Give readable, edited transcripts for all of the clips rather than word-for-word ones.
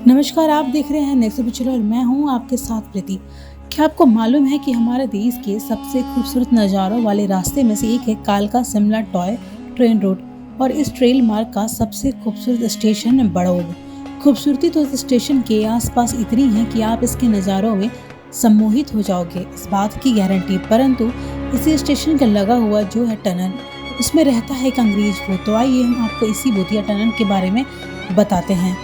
नमस्कार, आप देख रहे हैं नेक्स्ट पिक्चर और मैं हूं आपके साथ प्रीति। क्या आपको मालूम है कि हमारे देश के सबसे खूबसूरत नज़ारों वाले रास्ते में से एक है कालका शिमला टॉय ट्रेन रोड और इस ट्रेल मार्ग का सबसे खूबसूरत स्टेशन है बड़ौद। खूबसूरती तो इस स्टेशन के आसपास इतनी है कि आप इसके नज़ारों में सम्मोहित हो जाओगे, इस बात की गारंटी। परंतु इसी स्टेशन का लगा हुआ जो है टनल, उसमें रहता है एक अंग्रेज भूत। तो आइए हम आपको इसी भूतिया टनल के बारे में बताते हैं।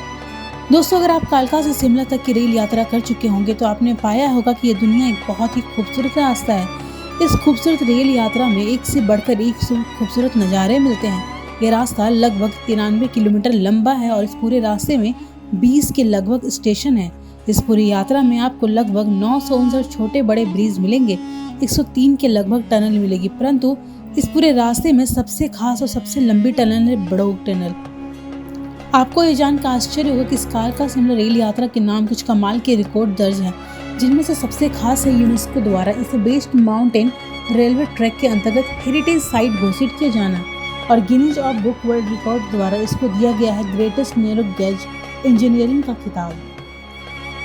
दोस्तों, अगर आप कालका से शिमला तक की रेल यात्रा कर चुके होंगे तो आपने पाया होगा कि ये दुनिया एक बहुत ही खूबसूरत रास्ता है। इस खूबसूरत रेल यात्रा में एक से बढ़कर एक खूबसूरत नज़ारे मिलते हैं। ये रास्ता लगभग 93 किलोमीटर लंबा है और इस पूरे रास्ते में 20 के लगभग स्टेशन है। इस पूरी यात्रा में आपको लगभग 959 छोटे बड़े ब्रिज मिलेंगे, 103 के लगभग टनल मिलेगी। परंतु इस पूरे रास्ते में सबसे खास और सबसे लंबी टनल है बड़ौद टनल। आपको ये जानकर आश्चर्य होगा कि इस कालका शिमला रेल यात्रा के नाम कुछ कमाल के रिकॉर्ड दर्ज हैं, जिनमें से सबसे खास है यूनेस्को द्वारा इसे बेस्ट माउंटेन रेलवे ट्रैक के अंतर्गत हेरिटेज साइट घोषित किया जाना और Guinness of book world record द्वारा इसको दिया गया है ग्रेटेस्ट नैरो गेज इंजीनियरिंग का खिताब।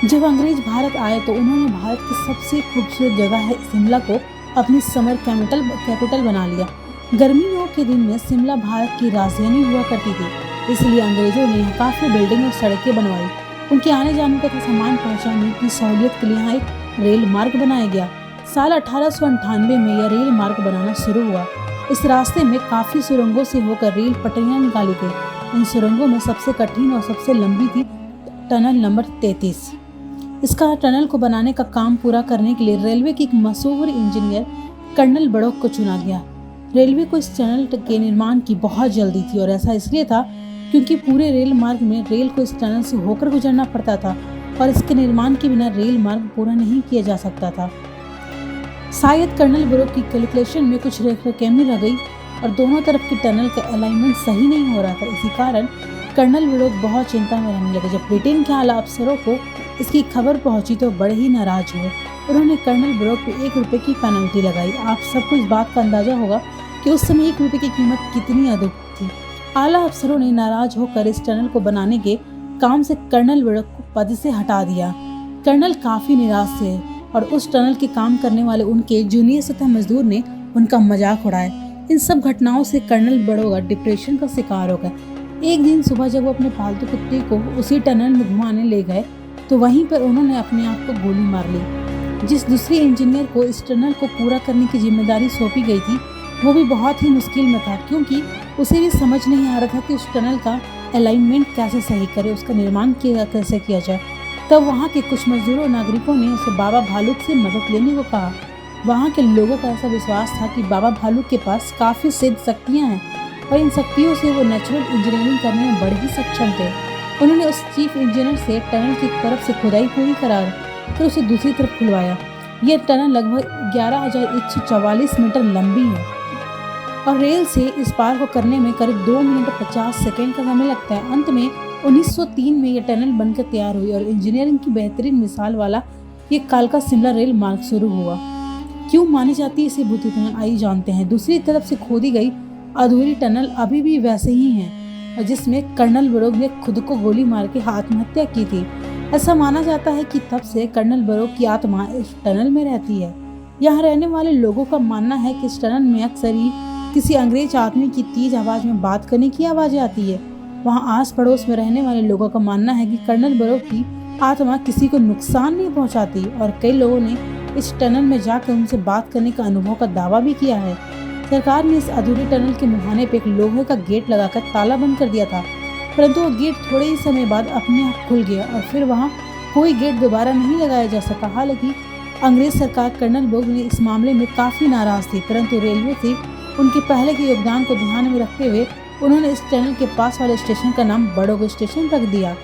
जब अंग्रेज भारत आए तो उन्होंने भारत की सबसे खूबसूरत जगह है शिमला को अपनी समर कैपिटल बना लिया। गर्मियों के दिन में शिमला भारत की राजधानी हुआ करती थी, इसलिए अंग्रेजों ने यहाँ काफ़ी बिल्डिंग और सड़कें बनवाई। उनके आने जाने तथा सामान पहुँचाने की सहूलियत के लिए यहाँ एक रेल मार्ग बनाया गया। साल 1898 में यह रेल मार्ग बनाना शुरू हुआ। इस रास्ते में काफ़ी सुरंगों से होकर रेल पटरियाँ निकाली गई। इन सुरंगों में सबसे कठिन और सबसे लंबी थी टनल नंबर 33। इसका टनल को बनाने का काम पूरा करने के लिए रेलवे के एक मशहूर इंजीनियर कर्नल बड़ौद को चुना गया। रेलवे को इस टनल के निर्माण की बहुत जल्दी थी और ऐसा इसलिए था क्योंकि पूरे रेल मार्ग में रेल को इस टनल से होकर गुजरना पड़ता था और इसके निर्माण के बिना रेल मार्ग पूरा नहीं किया जा सकता था। शायद कर्नल बड़ौद की कैलकुलेशन में कुछ कमी रह गई और दोनों तरफ की टनल का अलाइनमेंट सही नहीं हो रहा था। इसी कारण कर्नल बड़ौद बहुत चिंता में रहने लगे। जब ब्रिटेन के आला अफसरों को इसकी खबर पहुंची तो बड़े ही नाराज हुए। उन्होंने कर्नल बड़ौद को 1 रुपये की पेनल्टी लगाई। आप सबको इस बात का अंदाजा होगा कि उस समय 1 रुपये की कीमत कितनी अधिक थी। आला अफसरों ने नाराज होकर इस टनल को बनाने के काम से कर्नल बड़ौद को पद से हटा दिया। कर्नल काफी निराश थे और उस टनल के काम करने वाले उनके जूनियर तथा मजदूर ने उनका मजाक उड़ाया। इन सब घटनाओं से कर्नल बड़ौद डिप्रेशन का शिकार हो गए। एक दिन सुबह जब वो अपने पालतू कुत्ते को उसी टनल में घुमाने ले गए तो वहीं पर उन्होंने अपने आप को गोली मार ली। जिस दूसरे इंजीनियर को इस टनल को पूरा करने की जिम्मेदारी सौंपी गई थी वो भी बहुत ही मुश्किल में था, क्योंकि उसे भी समझ नहीं आ रहा था कि उस टनल का अलाइनमेंट कैसे सही करे, उसका निर्माण कैसे किया जाए। तब वहाँ के कुछ मजदूरों और नागरिकों ने उसे बाबा भालुक से मदद लेने को कहा। वहाँ के लोगों का ऐसा विश्वास था कि बाबा भालुक के पास काफ़ी सिद्ध शक्तियाँ हैं और इन शक्तियों से वो नेचुरल इंजीनियरिंग करने में बड़े ही सक्षम थे। उन्होंने उस चीफ इंजीनियर से टनल की तरफ से खुदाई पूरी करा फिर उसे दूसरी तरफ खुलवाया। यह टनल लगभग 11,144 मीटर लंबी है और रेल से इस पार को करने में करीब 2 मिनट 50 सेकेंड का समय लगता है। अंत में 1903 में यह टनल बनकर तैयार हुई और इंजीनियरिंग की बेहतरीन मिसाल वाला ये कालका शिमला रेल मार्ग शुरू हुआ। क्यों मानी जाती है इसे भूतिया टनल, आइए जानते हैं। दूसरी तरफ से खोदी गई अधूरी टनल अभी भी वैसे ही है और जिसमें कर्नल बड़ौद ने खुद को गोली मार के आत्महत्या की थी। ऐसा माना जाता है कि तब से कर्नल बड़ौद की आत्मा इस टनल में रहती है। यहाँ रहने वाले लोगों का मानना है कि इस टनल में अक्सर ही किसी अंग्रेज आदमी की तेज आवाज में बात करने की आवाजें आती है। वहाँ आस पड़ोस में रहने वाले लोगों का मानना है कि कर्नल बड़ौद की आत्मा किसी को नुकसान नहीं पहुँचाती और कई लोगों ने इस टनल में जाकर उनसे बात करने का अनुभव का दावा भी किया है। सरकार ने इस अधूरी टनल के मुहाने पे एक लोहे का गेट लगाकर ताला बंद कर दिया था, परंतु वो गेट थोड़े ही समय बाद अपने आप खुल गया और फिर वहाँ कोई गेट दोबारा नहीं लगाया जा सका। हालांकि अंग्रेज सरकार कर्नल बड़ौद ने इस मामले में काफ़ी नाराज थी, परंतु रेलवे से उनके पहले के योगदान को ध्यान में रखते हुए उन्होंने इस टनल के पास वाले स्टेशन का नाम बड़ौद स्टेशन रख दिया।